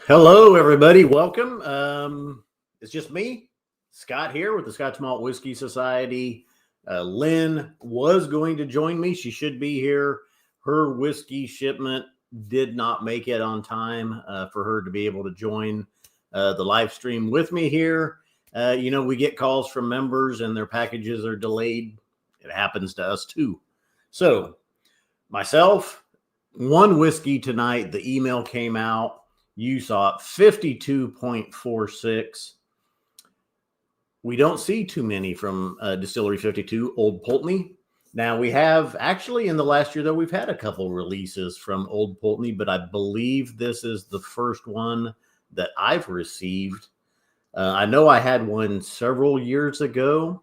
Hello, everybody. Welcome. It's just me, Scott, here with the Scotch Malt Whiskey Society. Lynn was going to join me. She should be here. Her whiskey shipment did not make it on time for her to be able to join the live stream with me here. We get calls from members and their packages are delayed. It happens to us too. So, myself, one whiskey tonight. The email came out. You saw it, 52.46. We don't see too many from Distillery 52, Old Pulteney. Now, we have actually in the last year, though, we've had a couple releases from Old Pulteney, but I believe this is the first one that I've received. I know I had one several years ago,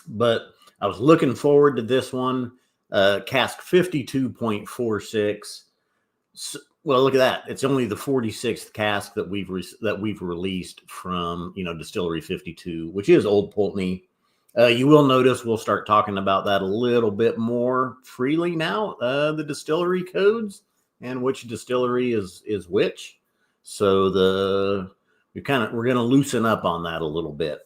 but I was looking forward to this one. Cask 52.46. Well, look at that. It's only the 46th cask that we've released from, Distillery 52, which is Old Pulteney. You will notice we'll start talking about that a little bit more freely now, the distillery codes and which distillery is which. So we're going to loosen up on that a little bit.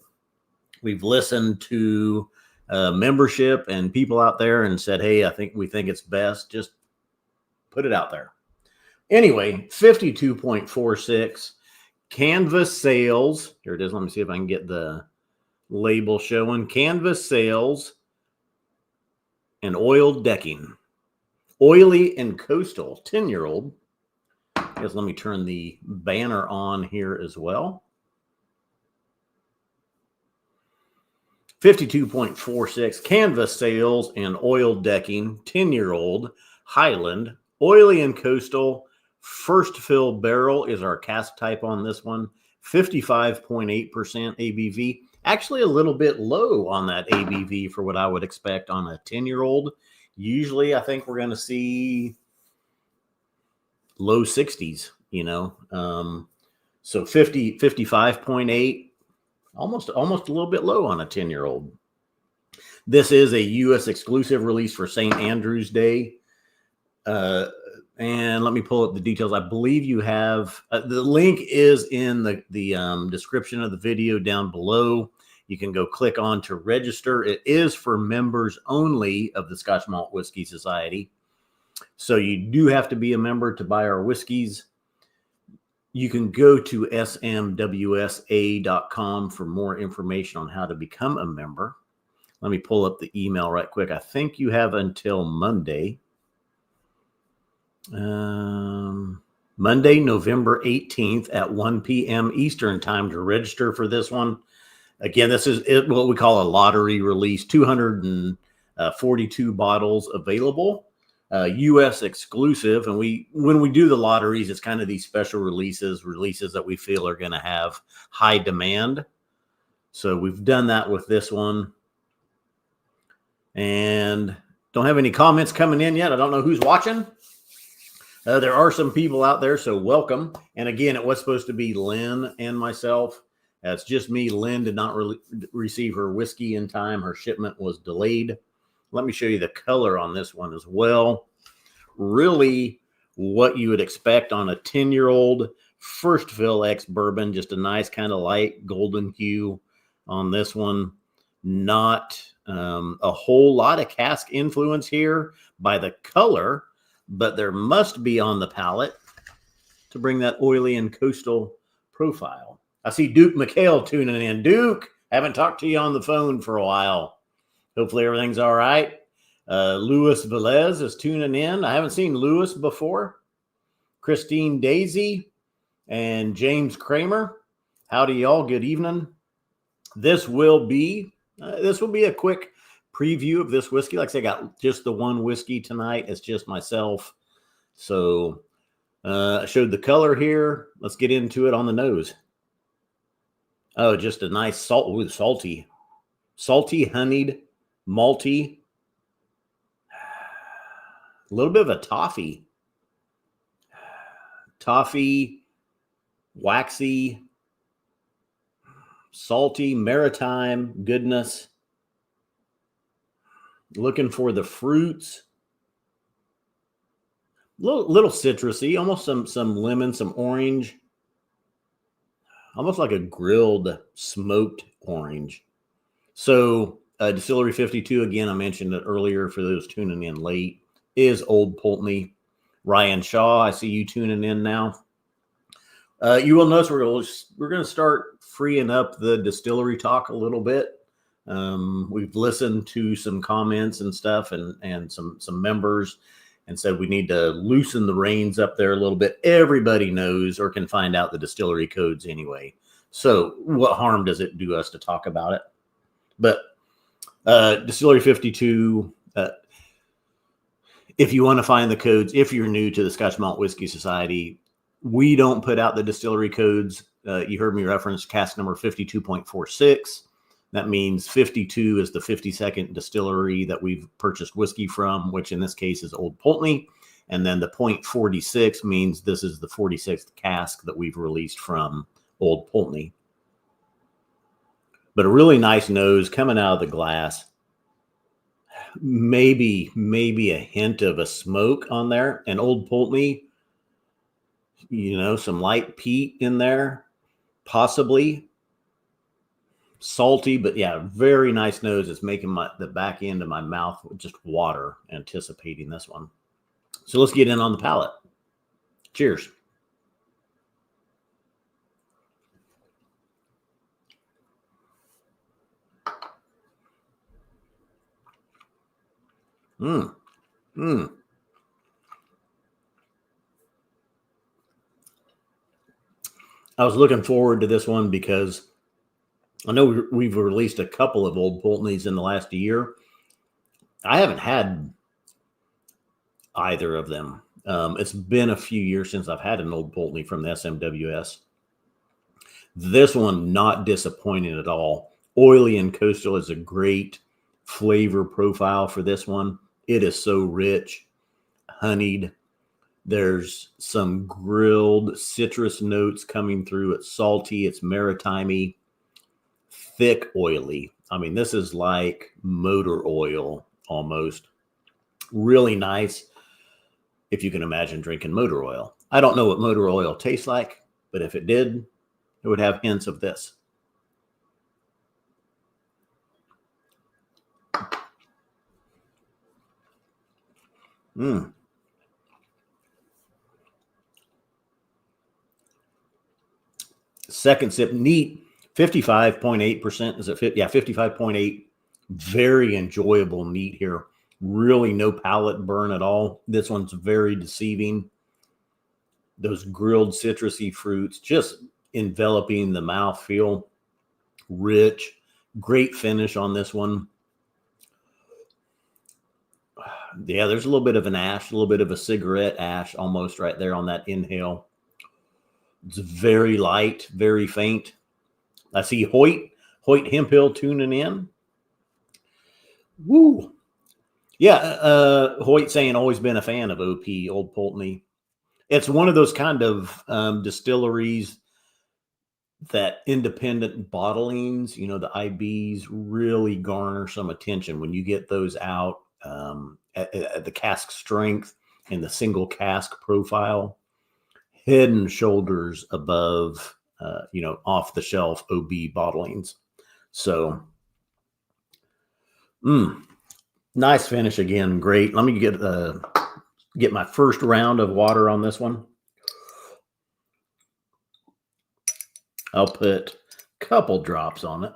We've listened to membership and people out there and said, hey, we think it's best. Just put it out there. Anyway, 52.46 canvas sails. Here it is. Let me see if I can get the label showing. Canvas sails and oiled decking. Oily and coastal. 10-year-old. I guess let me turn the banner on here as well. 52.46 canvas sails and oiled decking. 10-year-old Highland. Oily and coastal. First fill barrel is our cask type on this one. 55.8% ABV. Actually a little bit low on that ABV for what I would expect on a 10-year-old. Usually I think we're going to see low 60s, so 55.8, almost a little bit low on a 10-year-old. This is a U.S. exclusive release for St. Andrew's Day. And let me pull up the details. I believe you have the link is in the description of the video down below. You can go click on to register. It is for members only of the Scotch Malt Whiskey Society. So you do have to be a member to buy our whiskeys. You can go to smwsa.com for more information on how to become a member. Let me pull up the email right quick. I think you have until Monday. Monday, November 18th at 1 p.m. Eastern time to register for this one. Again, this is what we call a lottery release. 242 bottles available, U.S. exclusive. And when we do the lotteries, it's kind of these special releases that we feel are going to have high demand. So we've done that with this one. And don't have any comments coming in yet. I don't know who's watching. There are some people out there, so welcome. And again, it was supposed to be Lynn and myself. It's just me. Lynn did not receive her whiskey in time. Her shipment was delayed. Let me show you the color on this one as well. Really what you would expect on a 10-year-old first fill ex-bourbon. Just a nice kind of light golden hue on this one. Not a whole lot of cask influence here by the color, but there must be on the palate to bring that oily and coastal profile. I see Duke McHale tuning in. Duke, haven't talked to you on the phone for a while. Hopefully everything's all right. Louis Velez is tuning in. I haven't seen Louis before. Christine Daisy and James Kramer. Howdy, y'all. Good evening. This will be a quick preview of this whiskey. Like I said, I got just the one whiskey tonight. It's just myself. So I showed the color here. Let's get into it on the nose. Oh, just a nice salty, honeyed, malty. A little bit of a toffee, waxy, salty, maritime goodness. Looking for the fruits. Little citrusy, almost some lemon, some orange. almost like a grilled smoked orange. So Distillery 52, again, I mentioned it earlier for those tuning in late, is Old Pulteney. Ryan Shaw, I see you tuning in now. You will notice we're going to start freeing up the distillery talk a little bit. We've listened to some comments and stuff, and some members, and said we need to loosen the reins up there a little bit. Everybody knows or can find out the distillery codes anyway. So what harm does it do us to talk about it? But Distillery 52, if you want to find the codes, if you're new to the Scotch Malt Whiskey Society, we don't put out the distillery codes. You heard me reference cask number 52.46. That means 52 is the 52nd distillery that we've purchased whiskey from, which in this case is Old Pulteney. And then the .46 means this is the 46th cask that we've released from Old Pulteney. But a really nice nose coming out of the glass. Maybe a hint of a smoke on there. And Old Pulteney, some light peat in there, possibly. Salty, but yeah, very nice nose. It's making the back end of my mouth just water anticipating this one. So let's get in on the palate. Cheers. I was looking forward to this one because I know we've released a couple of Old Pulteneys in the last year. I haven't had either of them. It's been a few years since I've had an Old Pulteney from the SMWS. This one, not disappointing at all. Oily and coastal is a great flavor profile for this one. It is so rich, honeyed. There's some grilled citrus notes coming through. It's salty, it's maritime-y, thick, oily. I mean, this is like motor oil almost. Really nice if you can imagine drinking motor oil. I don't know what motor oil tastes like, but if it did, it would have hints of this. Second sip, neat, 55.8%. Is it fit? Yeah, 55.8. Very enjoyable neat here. Really no palate burn at all. This one's very deceiving. Those grilled citrusy fruits just enveloping the mouthfeel. Rich, great finish on this one. Yeah, there's a little bit of an ash, a little bit of a cigarette ash almost right there on that inhale. It's very light, very faint. I see Hoyt Hemphill tuning in. Woo. Yeah, Hoyt saying always been a fan of OP, Old Pulteney. It's one of those kind of distilleries that independent bottlings, the IBs really garner some attention when you get those out at the cask strength and the single cask profile, head and shoulders above, off the shelf OB bottlings. So, nice finish again. Great. Let me get my first round of water on this one. I'll put a couple drops on it.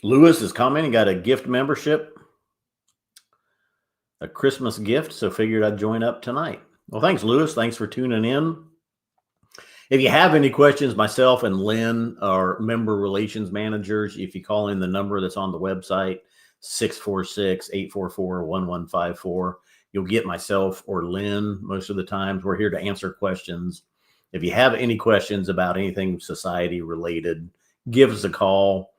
Lewis is commenting, got a gift membership, a Christmas gift, so figured I'd join up tonight. Well, thanks, Lewis. Thanks for tuning in. If you have any questions, myself and Lynn are member relations managers. If you call in the number that's on the website, 646-844-1154, you'll get myself or Lynn most of the times. We're here to answer questions. If you have any questions about anything society related, give us a call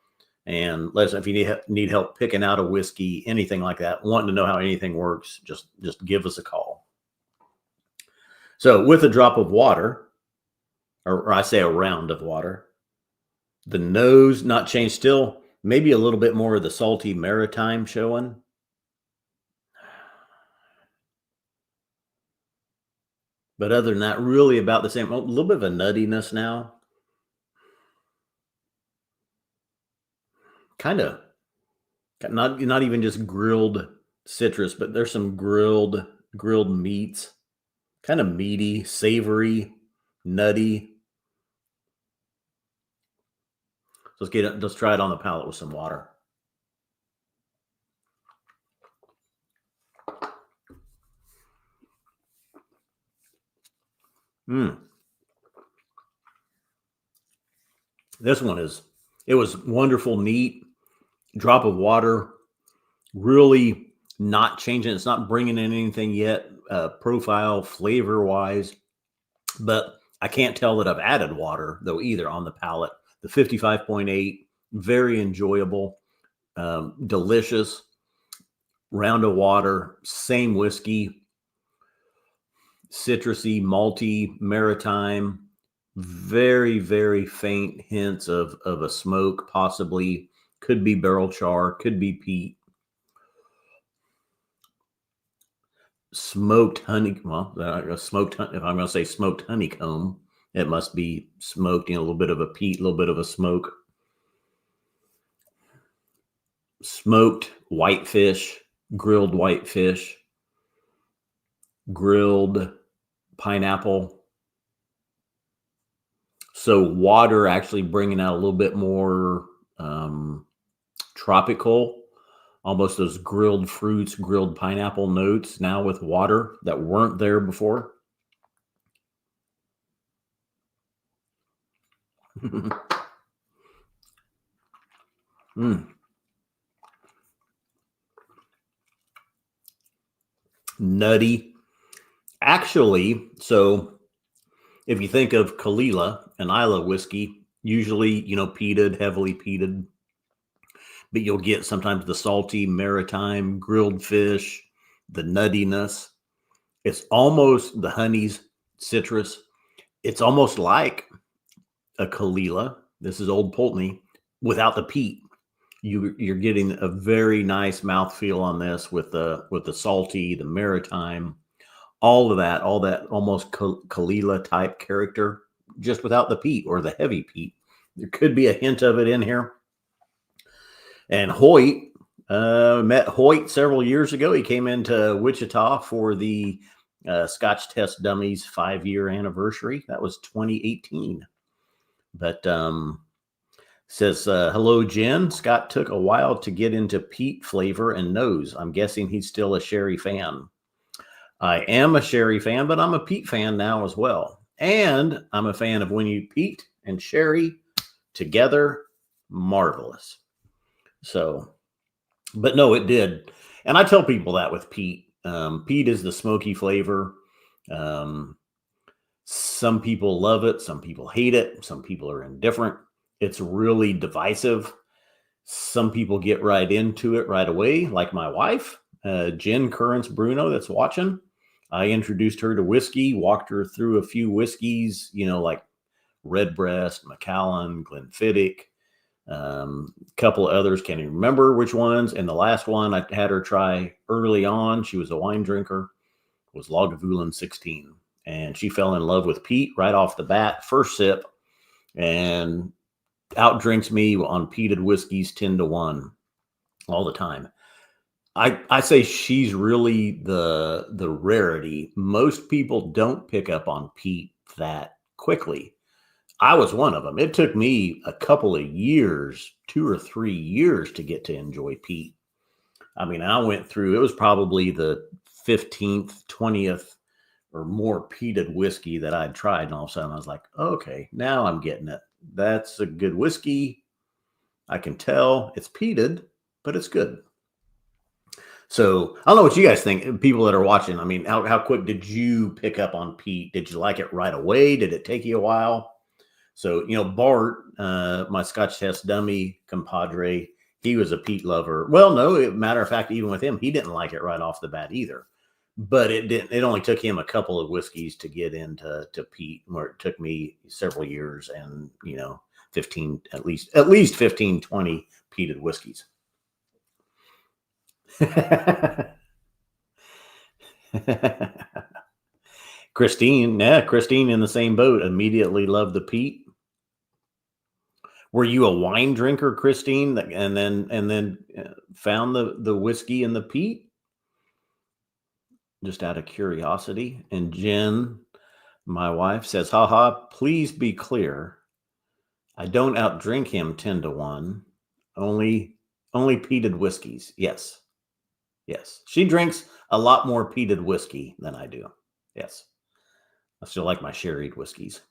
and let us know if you need help picking out a whiskey, anything like that, wanting to know how anything works, just give us a call. So with a drop of water, or I say a round of water, the nose not changed still, maybe a little bit more of the salty maritime showing. But other than that, really about the same. A little bit of a nuttiness now. Kind of not even just grilled citrus, but there's some grilled meats. Kind of meaty, savory, nutty. Let's try it on the palate with some water. This one it was wonderful, neat, drop of water, really not changing. It's not bringing in anything yet, profile, flavor wise, but I can't tell that I've added water though either on the palate. The 55.8, very enjoyable, delicious, round of water, same whiskey, citrusy, malty, maritime, very, very faint hints of a smoke, possibly could be barrel char, could be peat. Smoked honey, well, smoked, if I'm going to say smoked honeycomb, it must be smoked, a little bit of a peat, a little bit of a smoke. Smoked whitefish, grilled whitefish, grilled pineapple. So water actually bringing out a little bit more tropical, almost those grilled fruits, grilled pineapple notes now with water that weren't there before. Nutty. Actually, so if you think of Kalila and Isla whiskey, usually, peated, heavily peated, but you'll get sometimes the salty maritime grilled fish, the nuttiness. It's almost the honeys, citrus. It's almost like a Kalila. This is Old Pulteney without the peat. You're getting a very nice mouthfeel on this with the salty, the maritime, all that almost Kalila type character, just without the peat or the heavy peat. There could be a hint of it in here. And Hoyt, met Hoyt several years ago. He came into Wichita for the Scotch Test Dummies 5-year anniversary. That was 2018. But says, hello, Jen. Scott took a while to get into peat flavor and nose. I'm guessing he's still a sherry fan. I am a sherry fan, but I'm a peat fan now as well. And I'm a fan of when you peat and sherry together. Marvelous. So, but no, it did. And I tell people that with peat. Peat is the smoky flavor. Some people love it. Some people hate it. Some people are indifferent. It's really divisive. Some people get right into it right away, like my wife, Jen Currents Bruno, that's watching. I introduced her to whiskey, walked her through a few whiskeys, like Redbreast, Macallan, Glenfiddich, a couple of others, can't even remember which ones. And the last one I had her try early on, she was a wine drinker, was Lagavulin 16. And she fell in love with peat right off the bat, first sip, and outdrinks me on peated whiskeys 10-1 all the time. I say she's really the rarity. Most people don't pick up on peat that quickly. I was one of them. It took me a couple of years, 2 or 3 years, to get to enjoy peat. I mean, I went through, it was probably the 15th, 20th or more peated whiskey that I'd tried. And all of a sudden I was like, okay, now I'm getting it. That's a good whiskey. I can tell it's peated, but it's good. So I don't know what you guys think, people that are watching. I mean, how quick did you pick up on peat? Did you like it right away? Did it take you a while? So, Bart, my Scotch Test Dummy compadre, he was a peat lover. Well, no, matter of fact, even with him, he didn't like it right off the bat either. But it only took him a couple of whiskeys to get into peat, where it took me several years and, 15, at least 15, 20 peated whiskeys. Christine in the same boat. Immediately loved the peat. Were you a wine drinker, Christine, and then found the whiskey and the peat? Just out of curiosity. And Jen, my wife, says, haha, please be clear. I don't outdrink him 10-1. Only peated whiskeys. Yes. She drinks a lot more peated whiskey than I do. Yes. I still like my sherried whiskeys.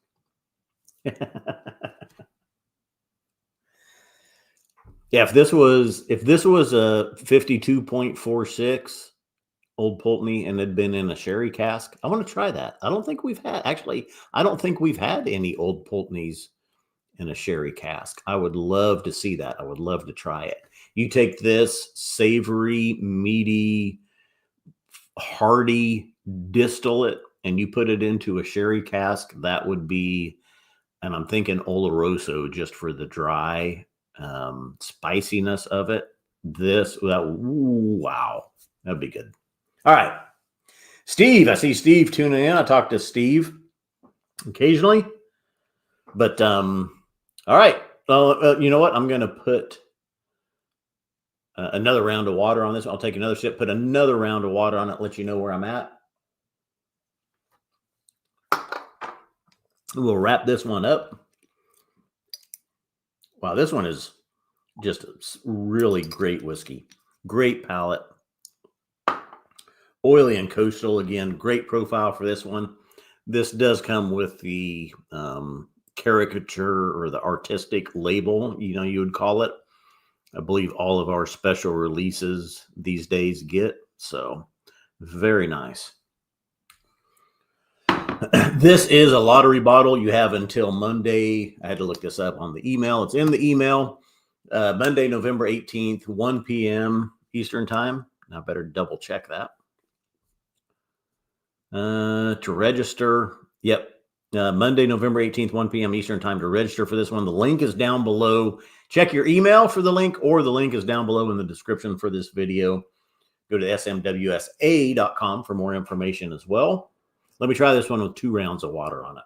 Yeah, if this was a 52.46 Old Pulteney and had been in a sherry cask, I want to try that. I don't think we've had any Old Pulteneys in a sherry cask. I would love to see that. I would love to try it. You take this savory, meaty, hearty distillate and you put it into a sherry cask, that would be, and I'm thinking Oloroso just for the dry spiciness of it. Wow, that'd be good. All right, Steve. I see Steve tuning in. I talk to Steve occasionally, but all right. Well, you know what? I'm going to put another round of water on this. I'll take another sip, put another round of water on it, let you know where I'm at. We'll wrap this one up. Wow, this one is just really great whiskey. Great palate. Oily and coastal. Again, great profile for this one. This does come with the caricature or the artistic label, you would call it. I believe all of our special releases these days get. So very nice. This is a lottery bottle. You have until Monday. I had to look this up on the email. It's in the email. Monday, November 18th, 1 p.m. Eastern time. Now, better double check that. To register. Yep. Monday, November 18th, 1 p.m. Eastern time to register for this one. The link is down below. Check your email for the link, or the link is down below in the description for this video. Go to smwsa.com for more information as well. Let me try this one with 2 rounds of water on it.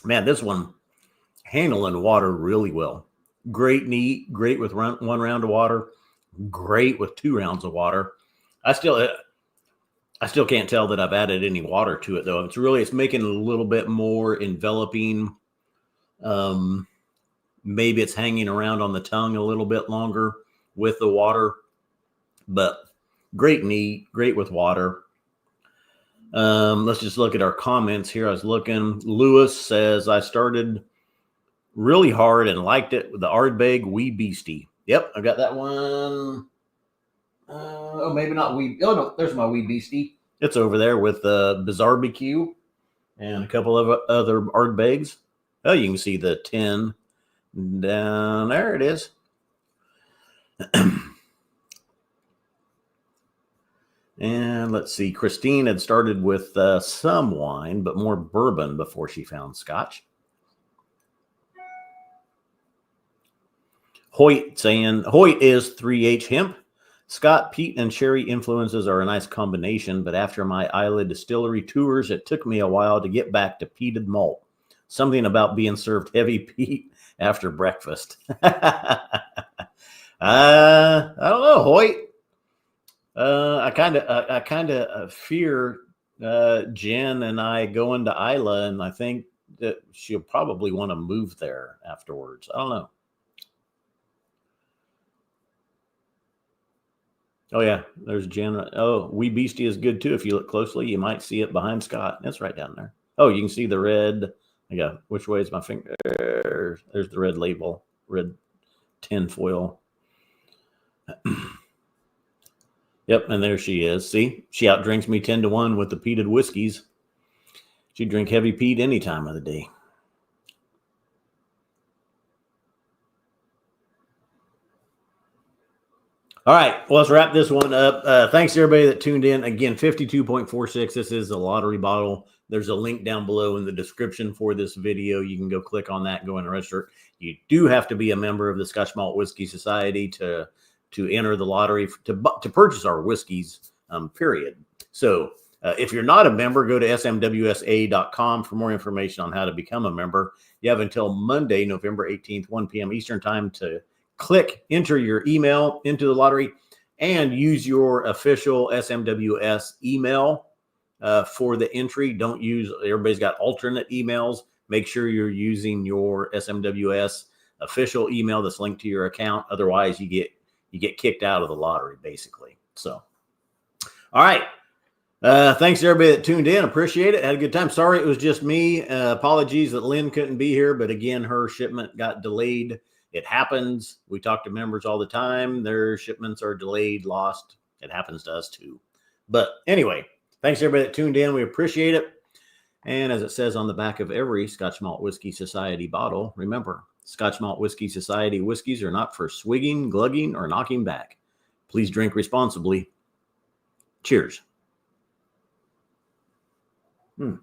Man, this one handling water really well. Great neat, great with 1 round of water, great with 2 rounds of water. I still can't tell that I've added any water to it, though. It's making it a little bit more enveloping. Maybe it's hanging around on the tongue a little bit longer with the water, but great neat, great with water. Let's just look at our comments here. I was looking. Lewis says, I started really hard and liked it with the Ardbeg Wee Beastie. Yep, I got that one. Maybe not Wee. Oh, no, there's my Wee Beastie. It's over there with Bizarrebecue and a couple of other Ardbegs. Oh, you can see the 10 down there. It is. And let's see. Christine had started with some wine, but more bourbon before she found Scotch. Hoyt saying, Hoyt is 3H hemp. Scott, peat, and cherry influences are a nice combination, but after my Isla Distillery tours, it took me a while to get back to peated malt. Something about being served heavy peat after breakfast. I don't know, Hoyt. I kind of fear Jen and I going to Isla, and I think that she'll probably want to move there afterwards. I don't know. Oh, yeah, there's Jen. Oh, Wee Beastie is good, too. If you look closely, you might see it behind Scott. It's right down there. Oh, you can see the red. Yeah, which way is my finger? There's the red label, red tin foil. Yep, and there she is. See, she outdrinks me 10-1 with the peated whiskeys. She'd drink heavy peat any time of the day. All right. Well, let's wrap this one up. Thanks to everybody that tuned in. Again, 52.46. This is a lottery bottle. There's a link down below in the description for this video. You can go click on that and go in and register. You do have to be a member of the Scotch Malt Whiskey Society to enter the lottery to purchase our whiskeys, period. So if you're not a member, go to smwsa.com for more information on how to become a member. You have until Monday, November 18th, 1 p.m. Eastern time to enter your email into the lottery and use your official SMWS email for the entry. Don't use, everybody's got alternate emails. Make sure you're using your SMWS official email that's linked to your account. Otherwise, you get kicked out of the lottery, basically. So, all right. Thanks to everybody that tuned in. Appreciate it. Had a good time. Sorry it was just me. Apologies that Lynn couldn't be here, but again, her shipment got delayed. It happens. We talk to members all the time. Their shipments are delayed, lost. It happens to us too. But anyway, thanks to everybody that tuned in. We appreciate it. And as it says on the back of every Scotch Malt Whiskey Society bottle, remember, Scotch Malt Whiskey Society whiskeys are not for swigging, glugging, or knocking back. Please drink responsibly. Cheers. Mm.